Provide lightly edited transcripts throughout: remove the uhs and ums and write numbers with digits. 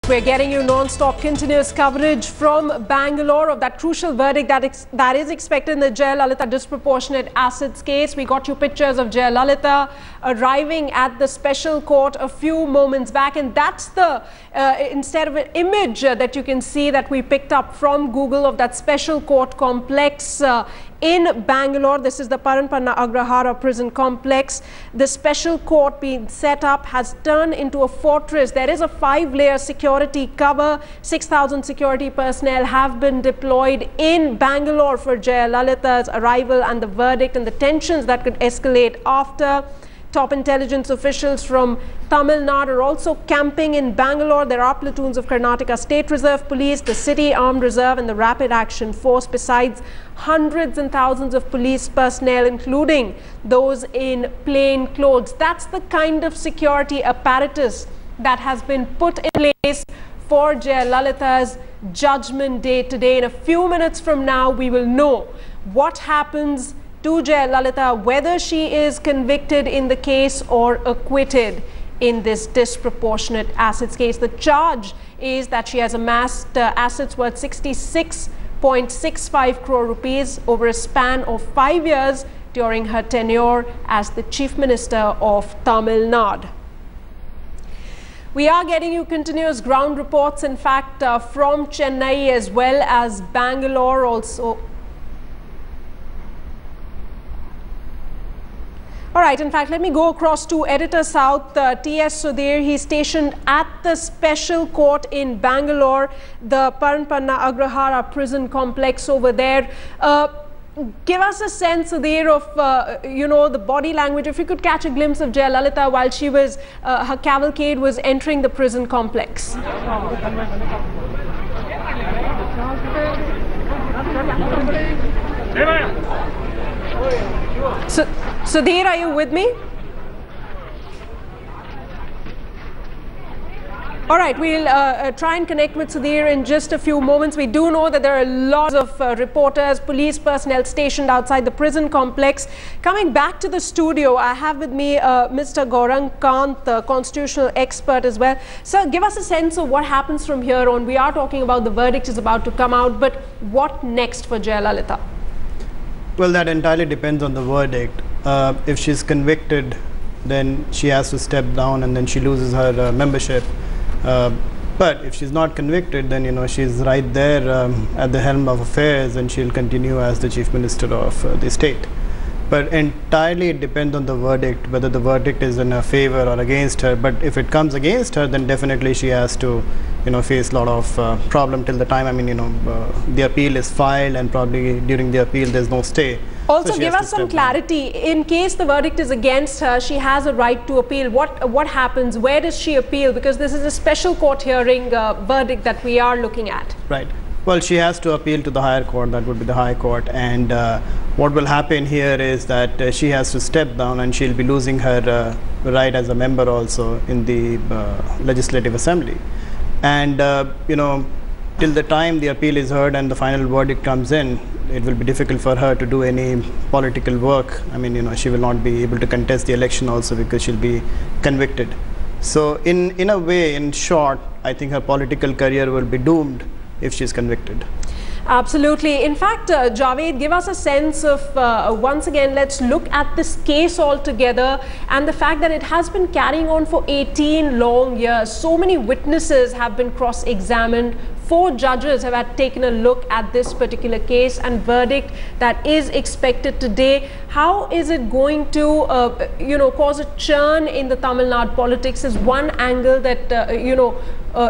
We're getting you non-stop continuous coverage from Bangalore of that crucial verdict that is expected in the Jayalalithaa disproportionate assets case. We got you pictures of Jayalalithaa arriving at the special court a few moments back, and that's the instead of an image that you can see that we picked up from Google of that special court complex in Bangalore. This is the Paranpanna Agrahara prison complex. The special court being set up has turned into a fortress. There is a 5-layer security cover. 6,000 security personnel have been deployed in Bangalore for Jayalalitha's arrival and the verdict and the tensions that could escalate after. Top intelligence officials from Tamil Nadu are also camping in Bangalore. There are platoons of Karnataka State Reserve Police, the City Armed Reserve and the Rapid Action Force, besides hundreds and thousands of police personnel, including those in plain clothes. That's the kind of security apparatus that has been put in place for Jayalalitha's judgment day today. In a few minutes from now, we will know what happens to Jayalalithaa, whether she is convicted in the case or acquitted in this disproportionate assets case. The charge is that she has amassed assets worth 66.65 crore rupees over a span of 5 years during her tenure as the Chief Minister of Tamil Nadu. We are getting you continuous ground reports, in fact, from Chennai as well as Bangalore also. All right, in fact, let me go across to Editor South, T.S. Sudhir. He's stationed at the special court in Bangalore, the Paranpanna Agrahara prison complex over there. Give us a sense, Sudhir, of, the body language. If you could catch a glimpse of Jayalalithaa while she was, her cavalcade was entering the prison complex. So, Sudhir, are you with me? All right, we'll try and connect with Sudhir in just a few moments. We do know that there are lots of reporters, police personnel stationed outside the prison complex. Coming back to the studio, I have with me Mr. Gaurang Kant, the constitutional expert as well. Sir, give us a sense of what happens from here on. We are talking about the verdict is about to come out, but what next for Jayalalithaa? Well, that entirely depends on the verdict. If she's convicted, then she has to step down and then she loses her membership. But if she's not convicted, then she's right there at the helm of affairs and she'll continue as the Chief Minister of the state. But entirely it depends on the verdict, whether the verdict is in her favor or against her. But if it comes against her, then definitely she has to face a lot of problem till the time, the appeal is filed, and probably during the appeal there's no stay. Also, so give us some clarity. In case the verdict is against her, she has a right to appeal. What happens? Where does she appeal? Because this is a special court hearing verdict that we are looking at. Right. Well, she has to appeal to the higher court. That would be the High Court. And what will happen here is that she has to step down and she'll be losing her right as a member also in the Legislative Assembly. And, till the time the appeal is heard and the final verdict comes in, it will be difficult for her to do any political work. She will not be able to contest the election also because she'll be convicted. So in a way, in short, I think her political career will be doomed if she's convicted. Absolutely. In fact, Javed, give us a sense of, once again, let's look at this case altogether and the fact that it has been carrying on for 18 long years. So many witnesses have been cross-examined. 4 judges have had taken a look at this particular case and verdict that is expected today. How is it going to, cause a churn in the Tamil Nadu politics is one angle that,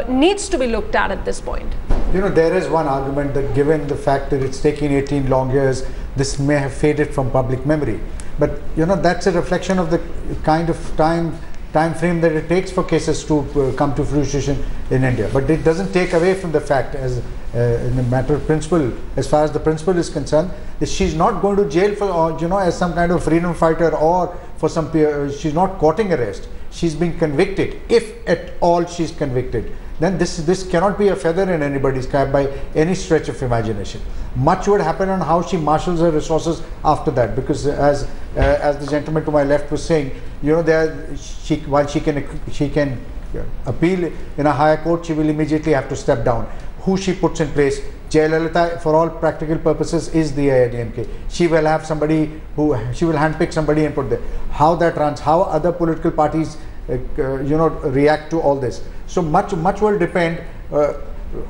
needs to be looked at this point. There is one argument that given the fact that it's taken 18 long years, this may have faded from public memory. But, that's a reflection of the kind of time frame that it takes for cases to come to fruition in India. But it doesn't take away from the fact, as in a matter of principle, as far as the principle is concerned, that she's not going to jail for, as some kind of freedom fighter or for some, she's not courting arrest. She's been convicted. If at all she's convicted, then this cannot be a feather in anybody's cap by any stretch of imagination. Much would happen on how she marshals her resources after that, because as the gentleman to my left was saying, while she can appeal in a higher court, she will immediately have to step down. Who she puts in place? Jayalalithaa, for all practical purposes, is the AIADMK. She will have somebody who, she will handpick somebody and put there. How that runs, how other political parties react to all this. So much will depend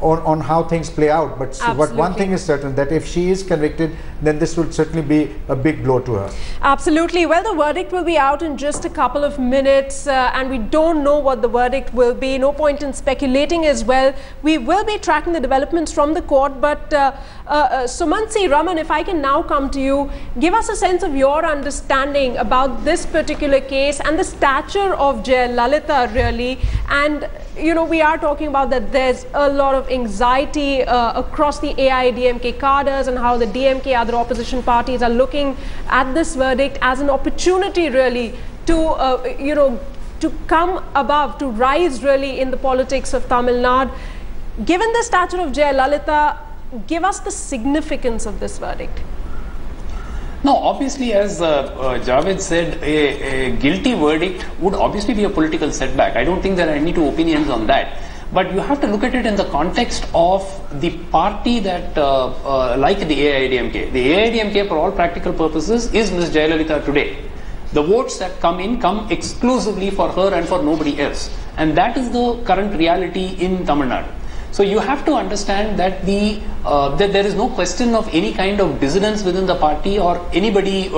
on how things play out. But one thing is certain, that if she is convicted, then this will certainly be a big blow to her. Absolutely. Well, the verdict will be out in just a couple of minutes and we don't know what the verdict will be. No point in speculating as well. We will be tracking the developments from the court, but Sumansi, Raman, if I can now come to you, give us a sense of your understanding about this particular case and the stature of Jayalalithaa really. And we are talking about that there's a lot of anxiety across the AIADMK cadres and how the DMK, other opposition parties, are looking at this verdict as an opportunity really to, to come above, to rise really in the politics of Tamil Nadu. Given the stature of Jayalalithaa, give us the significance of this verdict. No, obviously, as Javed said, a guilty verdict would obviously be a political setback. I don't think there are any two opinions on that. But you have to look at it in the context of the party that, like the AIADMK. The AIADMK, for all practical purposes, is Ms. Jayalalithaa today. The votes that come exclusively for her and for nobody else. And that is the current reality in Tamil Nadu. So you have to understand that that there is no question of any kind of dissidence within the party or anybody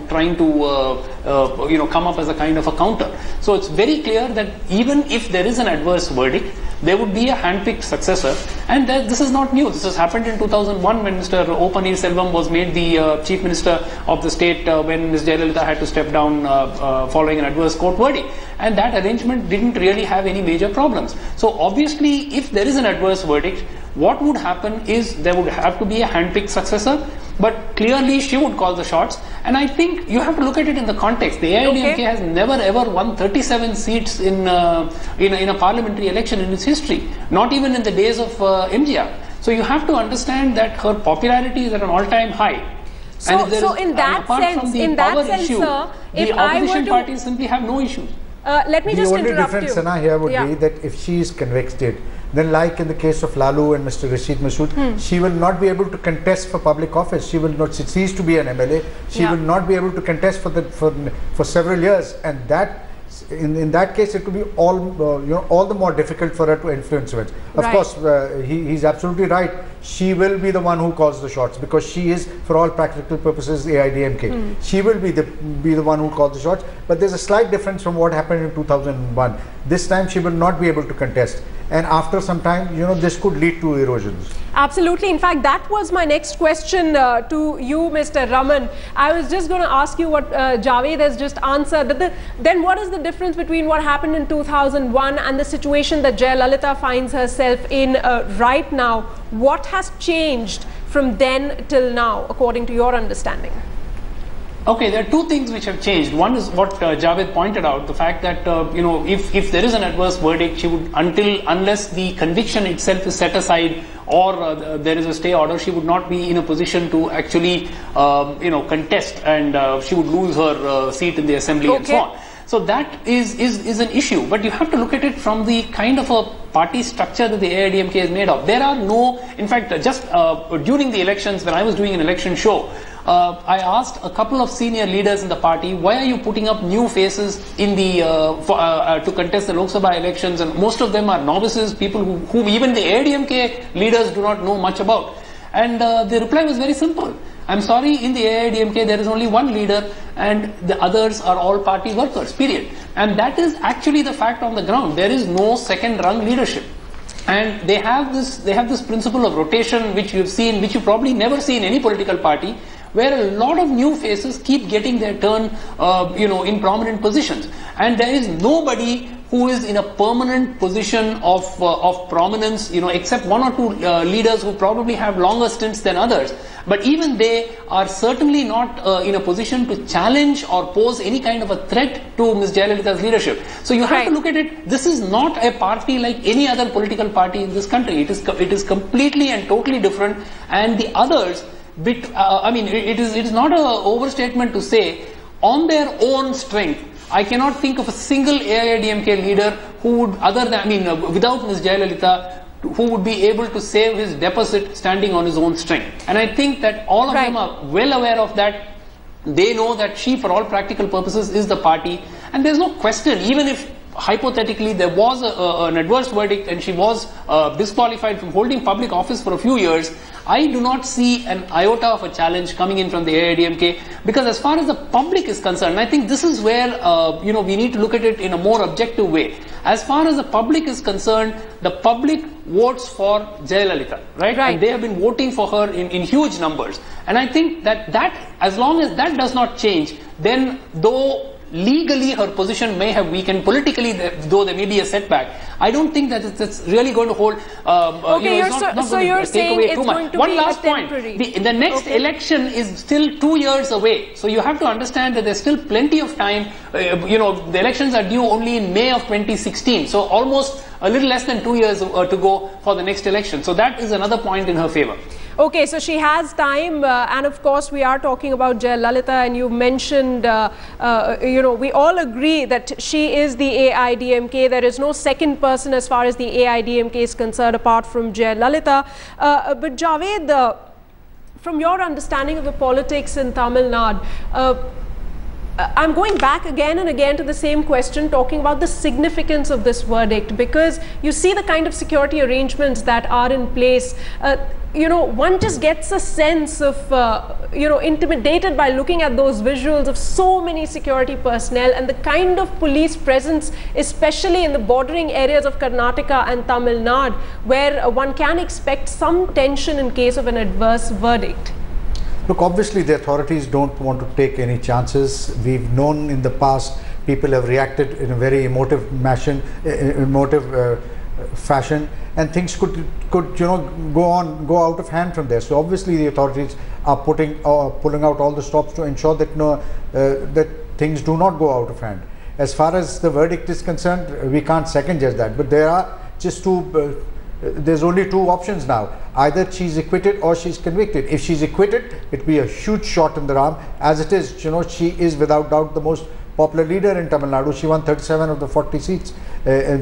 trying to come up as a kind of a counter. So it's very clear that even if there is an adverse verdict, there would be a handpicked successor, and this is not new. This has happened in 2001 when Mr. O. Pannirselvam was made the Chief Minister of the state when Ms. Jayalalithaa had to step down following an adverse court verdict. And that arrangement didn't really have any major problems. So obviously, if there is an adverse verdict, what would happen is there would have to be a handpicked successor, but clearly she would call the shots. And I think you have to look at it in the context. The AIADMK has never ever won 37 seats in a parliamentary election in its history, not even in the days of MGR. So you have to understand that her popularity is at an all-time high. So in that sense, sir, the opposition parties simply have no issues. Let me just interrupt you. The only difference, Sana, here would be that if she is convicted, then like in the case of Lalu and Mr. Rashid Masood, she will not be able to contest for public office. She will not cease to be an MLA. She will not be able to contest for several years, and that in that case it will be all the more difficult for her to influence events. Of course, he's absolutely right. She will be the one who calls the shots because she is, for all practical purposes, AIADMK. She will be the one who calls the shots. But there's a slight difference from what happened in 2001. This time she will not be able to contest, and after some time, this could lead to erosions. Absolutely. In fact, that was my next question to you, Mr. Raman. I was just going to ask you what Javed has just answered. Then what is the difference between what happened in 2001 and the situation that Jayalalithaa finds herself in right now? What has changed from then till now, according to your understanding? Okay, there are two things which have changed. One is what Javed pointed out, the fact that if there is an adverse verdict, she would, unless the conviction itself is set aside or there is a stay order, she would not be in a position to actually contest, and she would lose her seat in the assembly and so on. So that is an issue, but you have to look at it from the kind of a party structure that the AIADMK is made of. There are no, in fact, just during the elections, when I was doing an election show, I asked a couple of senior leaders in the party, why are you putting up new faces in the to contest the Lok Sabha elections? And most of them are novices, people who even the AIADMK leaders do not know much about. And the reply was very simple. I'm sorry, in the AIADMK there is only one leader and the others are all party workers, period. And that is actually the fact on the ground. There is no second rung leadership. And they have this principle of rotation, which you've seen, which you probably never see in any political party, where a lot of new faces keep getting their turn, in prominent positions. And there is nobody who is in a permanent position of prominence, except one or two leaders who probably have longer stints than others. But even they are certainly not in a position to challenge or pose any kind of a threat to Ms. Jayalalitha's leadership. So you have to look at it. This is not a party like any other political party in this country. It is completely and totally different. And the others, it is not an overstatement to say, on their own strength, I cannot think of a single AIADMK leader who would, other than, I mean, without Ms. Jayalalithaa, who would be able to save his deposit standing on his own strength. And I think that all of them are well aware of that. They know that she, for all practical purposes, is the party. And there's no question, even if hypothetically there was an adverse verdict and she was disqualified from holding public office for a few years, I do not see an iota of a challenge coming in from the AIADMK, because as far as the public is concerned, I think this is where we need to look at it in a more objective way. As far as the public is concerned, the public votes for Jayalalithaa, right? And they have been voting for her in huge numbers. And I think that as long as that does not change, then though legally her position may have weakened, politically though there may be a setback, I don't think that it's really going to hold, so you're saying it's going to One be last point, temporary. the next election is still 2 years away, so you have to understand that there's still plenty of time. The elections are due only in May of 2016, so almost a little less than 2 years to go for the next election. So that is another point in her favor. Okay, so she has time, and of course we are talking about Jayalalithaa, and you mentioned, we all agree that she is the AIADMK. There is no second person as far as the AIADMK is concerned apart from Jayalalithaa. But Javed, from your understanding of the politics in Tamil Nadu, I'm going back again and again to the same question, talking about the significance of this verdict, because you see the kind of security arrangements that are in place. One just gets a sense of, intimidated by looking at those visuals of so many security personnel and the kind of police presence, especially in the bordering areas of Karnataka and Tamil Nadu, where one can expect some tension in case of an adverse verdict. Look, obviously the authorities don't want to take any chances. We've known in the past people have reacted in a very emotive fashion, and things could go out of hand from there. So obviously the authorities are pulling out all the stops to ensure that that things do not go out of hand. As far as the verdict is concerned, we can't second guess that, but there are just there's only two options now. Either she's acquitted or she's convicted. If she's acquitted, it'd be a huge shot in the arm. As it is, she is without doubt the most popular leader in Tamil Nadu. She won 37 of the 40 seats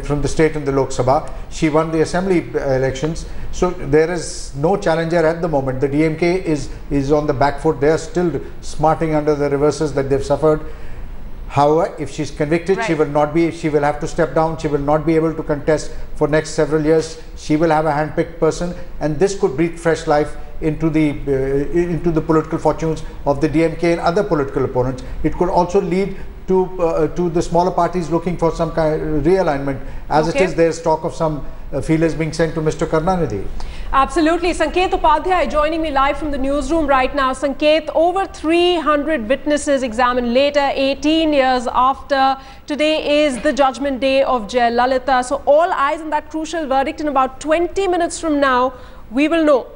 from the state in the Lok Sabha. She won the assembly elections. So there is no challenger at the moment. The DMK is on the back foot. They are still smarting under the reverses that they've suffered. However, if she's convicted, she will have to step down. She will not be able to contest for next several years. She will have a hand-picked person, and this could breathe fresh life into the political fortunes of the DMK and other political opponents. It could also lead to the smaller parties looking for some kind of realignment. As it is, there's talk of some feelers being sent to Mr. Karnanidhi. Absolutely. Sanket Upadhyay joining me live from the newsroom right now. Sanket, over 300 witnesses examined later, 18 years after. Today is the judgment day of Jayalalithaa. So all eyes on that crucial verdict. In about 20 minutes from now, we will know.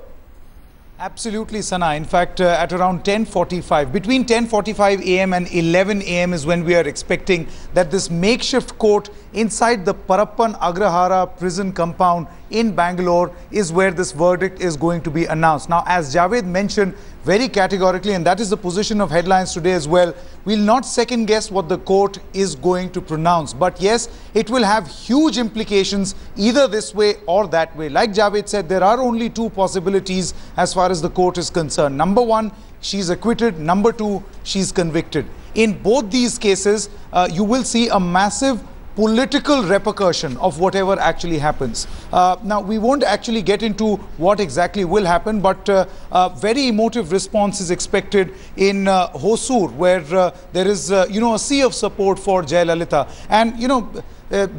Absolutely, Sana. In fact, at around 10:45, between 10:45 a.m. and 11 a.m. is when we are expecting that this makeshift court inside the Parappan Agrahara prison compound in Bangalore is where this verdict is going to be announced. Now, as Javed mentioned very categorically, and that is the position of Headlines today as well, we'll not second guess what the court is going to pronounce. But yes, it will have huge implications either this way or that way. Like Javed said, there are only two possibilities as far as the court is concerned. Number one, she's acquitted. Number two, she's convicted. In both these cases, you will see a massive political repercussion of whatever actually happens. Now, we won't actually get into what exactly will happen, but a very emotive response is expected in Hosur, where there is, a sea of support for Jayalalithaa. And,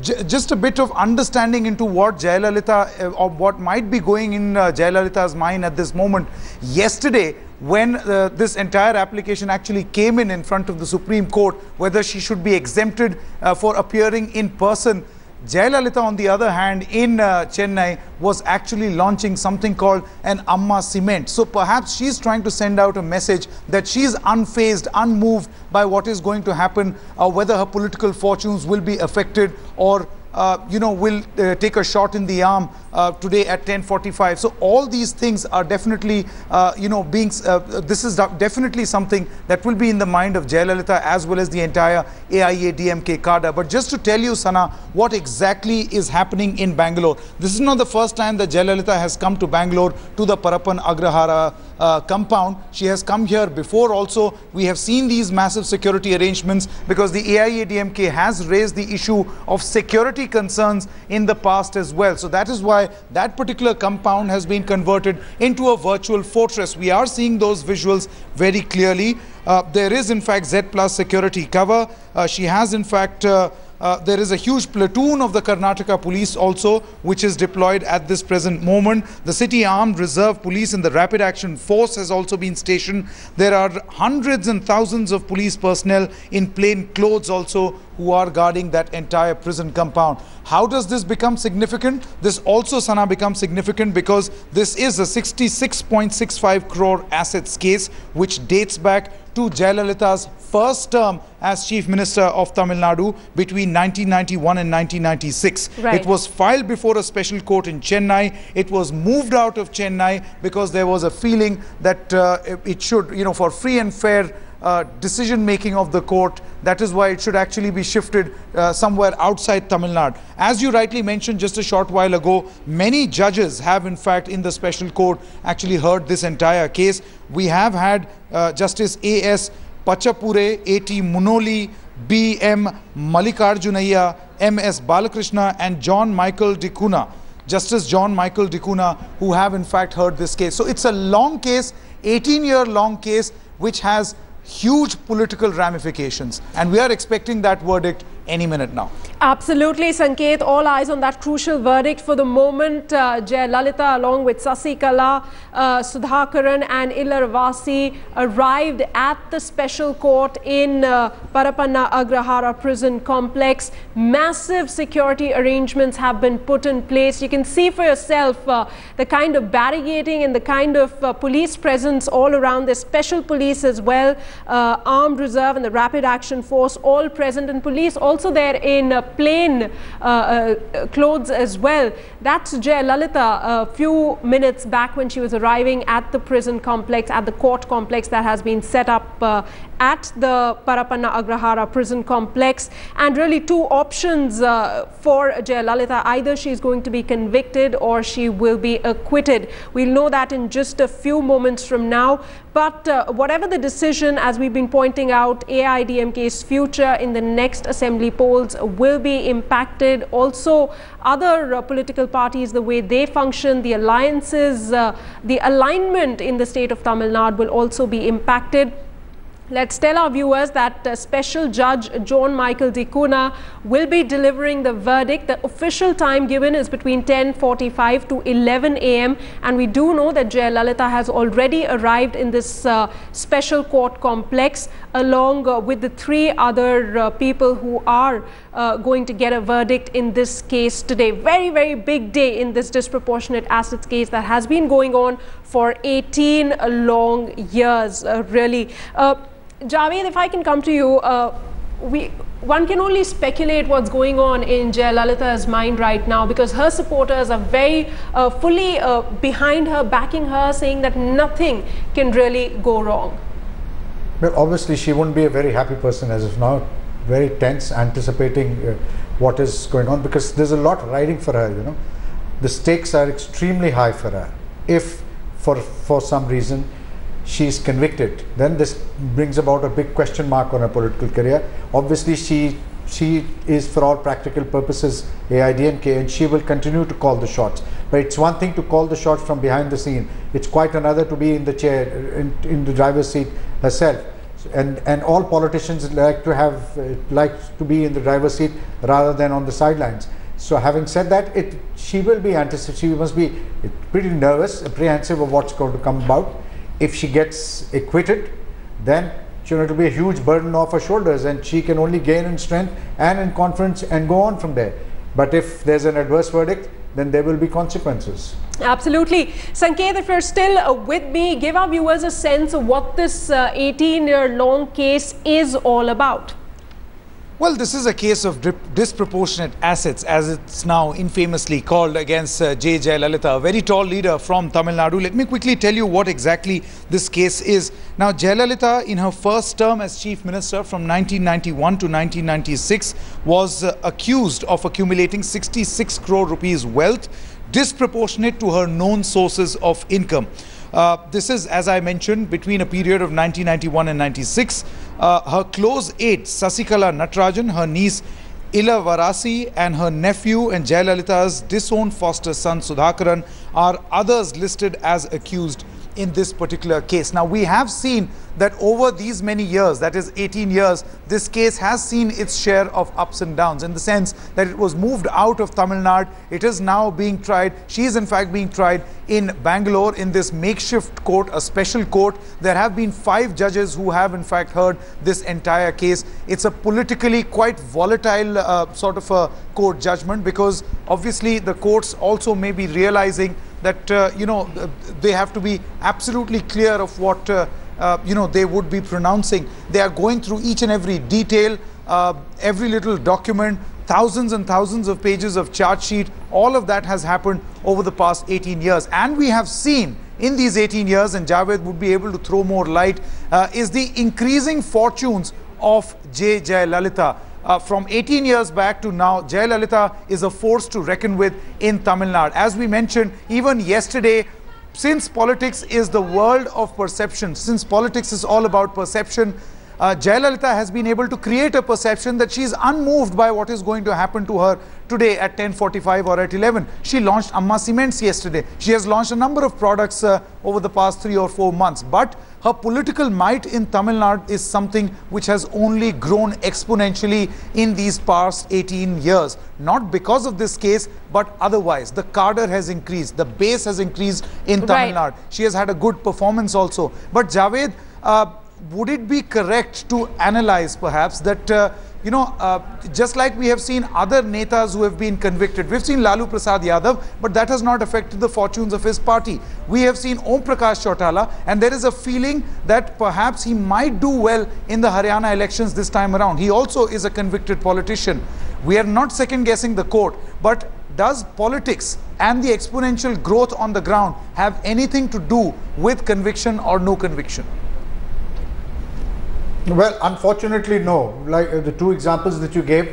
just a bit of understanding into what Jayalalithaa, or what might be going in Jayalalitha's mind at this moment. Yesterday, when this entire application actually came in front of the Supreme Court, whether she should be exempted for appearing in person, Jayalalithaa, on the other hand, in Chennai, was actually launching something called an Amma Cement. So perhaps she's trying to send out a message that she's unfazed, unmoved by what is going to happen, whether her political fortunes will be affected or will take a shot in the arm today at 10:45. So all these things are definitely, this is definitely something that will be in the mind of Jayalalithaa as well as the entire AIADMK cadre. But just to tell you, Sana, what exactly is happening in Bangalore. This is not the first time that Jayalalithaa has come to Bangalore to the Parappan Agrahara compound. She has come here before also. We have seen these massive security arrangements because the AIADMK has raised the issue of security concerns in the past as well. So that is why that particular compound has been converted into a virtual fortress. We are seeing those visuals very clearly. There is in fact Z+ security cover. She has in fact there is a huge platoon of the Karnataka police also which is deployed at this present moment. The City Armed Reserve Police and the Rapid Action Force has also been stationed. There are hundreds and thousands of police personnel in plain clothes also who are guarding that entire prison compound. How does this become significant? This also, Sana, becomes significant because this is a 66.65 crore assets case which dates back to Jayalalitha's first term as Chief Minister of Tamil Nadu between 1991 and 1996. Right. It was filed before a special court in Chennai. It was moved out of Chennai because there was a feeling that it should, for free and fair decision making of the court, that is why it should actually be shifted somewhere outside Tamil Nadu. As you rightly mentioned just a short while ago, many judges have in fact in the special court actually heard this entire case. We have had Justice A.S. Pachapure, A.T. Munoli, B.M. Mallikarjunaiah, M.S. Balakrishna and John Michael Dicuna, Justice John Michael Dicuna, who have in fact heard this case. So it's a long case, 18-year long case, which has huge political ramifications, and we are expecting that verdict any minute now. Absolutely, Sanket. All eyes on that crucial verdict for the moment. Jayalalithaa, along with Sasikala, Sudhakaran and Illaravasi, arrived at the special court in Parappanna Agrahara prison complex. Massive security arrangements have been put in place. You can see for yourself the kind of barricading and the kind of police presence all around. There's special police as well, armed reserve and the rapid action force all present, and police also there in plain clothes as well. That's Jayalalithaa a few minutes back when she was arriving at the prison complex, at the court complex that has been set up at the Parappanna Agrahara prison complex. And really two options for Jayalalithaa: either she is going to be convicted or she will be acquitted. We'll know that in just a few moments from now. But whatever the decision, as we've been pointing out, AIADMK's future in the next assembly polls will be impacted. Also, other political parties, the way they function, the alliances, the alignment in the state of Tamil Nadu will also be impacted. Let's tell our viewers that Special Judge John Michael Dicuna will be delivering the verdict. The official time given is between 10:45 to 11 a.m. and we do know that Jayalalithaa has already arrived in this special court complex along with the three other people who are going to get a verdict in this case today. Very, very big day in this disproportionate assets case that has been going on for 18 long years, really. Javed, if I can come to you, one can only speculate what's going on in Jayalalitha's mind right now, because her supporters are very fully behind her, backing her, saying that nothing can really go wrong. Well, obviously she wouldn't be a very happy person as of now, very tense, anticipating what is going on, because there's a lot riding for her, The stakes are extremely high for her. If for some reason she is convicted, then this brings about a big question mark on her political career. Obviously she is for all practical purposes AIADMK, and she will continue to call the shots. But it's one thing to call the shots from behind the scene. It's quite another to be in the chair, in the driver's seat herself. And all politicians like to be in the driver's seat rather than on the sidelines. So having said that, she will be she must be pretty nervous, apprehensive of what's going to come about. If she gets acquitted, then it will be a huge burden off her shoulders, and she can only gain in strength and in confidence and go on from there. But if there's an adverse verdict, then there will be consequences. Absolutely. Sanket, if you're still with me, give our viewers a sense of what this 18-year long case is all about. Well, this is a case of disproportionate assets, as it's now infamously called, against J. Jayalalithaa, a very tall leader from Tamil Nadu. Let me quickly tell you what exactly this case is. Now, Jayalalithaa, in her first term as Chief Minister from 1991 to 1996, was accused of accumulating 66 crore rupees wealth, disproportionate to her known sources of income. This is, as I mentioned, between a period of 1991 and 96. Her close aide, Sasikala Natarajan, her niece Ila Varasi, and her nephew and Jayalalitha's disowned foster son Sudhakaran are others listed as accused in this particular case. Now, we have seen that over these many years, that is 18 years, this case has seen its share of ups and downs, in the sense that it was moved out of Tamil Nadu. It is now being tried. She is in fact being tried in Bangalore in this makeshift court, a special court. There have been 5 judges who have in fact heard this entire case. It's a politically quite volatile sort of a court judgment, because obviously the courts also may be realizing that they have to be absolutely clear of what they would be pronouncing. They are going through each and every detail, every little document, thousands and thousands of pages of charge sheet. All of that has happened over the past 18 years. And we have seen in these 18 years, and Javed would be able to throw more light, is the increasing fortunes of J. Jayalalithaa. From 18 years back to now, Jayalalithaa is a force to reckon with in Tamil Nadu. As we mentioned, even yesterday, since politics is the world of perception, since politics is all about perception, Jayalalithaa has been able to create a perception that she is unmoved by what is going to happen to her today at 10:45 or at 11. She launched Amma Cements yesterday. She has launched a number of products over the past 3 or 4 months. But her political might in Tamil Nadu is something which has only grown exponentially in these past 18 years. Not because of this case, but otherwise. The cadre has increased. The base has increased in Tamil Nadu. She has had a good performance also. But Javed, would it be correct to analyze perhaps that, just like we have seen other netas who have been convicted, we've seen Lalu Prasad Yadav, but that has not affected the fortunes of his party. We have seen Om Prakash Chautala, and there is a feeling that perhaps he might do well in the Haryana elections this time around. He also is a convicted politician. We are not second guessing the court, but does politics and the exponential growth on the ground have anything to do with conviction or no conviction? Well, unfortunately, no. Like the 2 examples that you gave,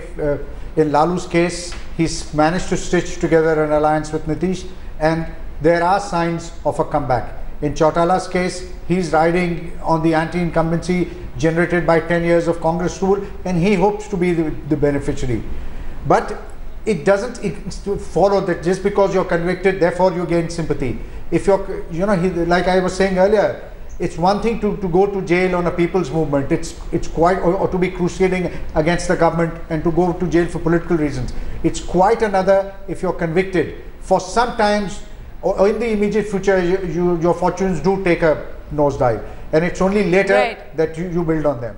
in Lalu's case, he's managed to stitch together an alliance with Nitish, and there are signs of a comeback. In Chautala's case, he's riding on the anti-incumbency generated by 10 years of Congress rule, and he hopes to be the beneficiary. But it doesn't follow that just because you're convicted, therefore you gain sympathy. If you're, like I was saying earlier, it's one thing to go to jail on a people's movement. It's quite, or to be crusading against the government and to go to jail for political reasons. It's quite another if you're convicted. For sometimes, or in the immediate future, your fortunes do take a nosedive, and it's only later that you build on them.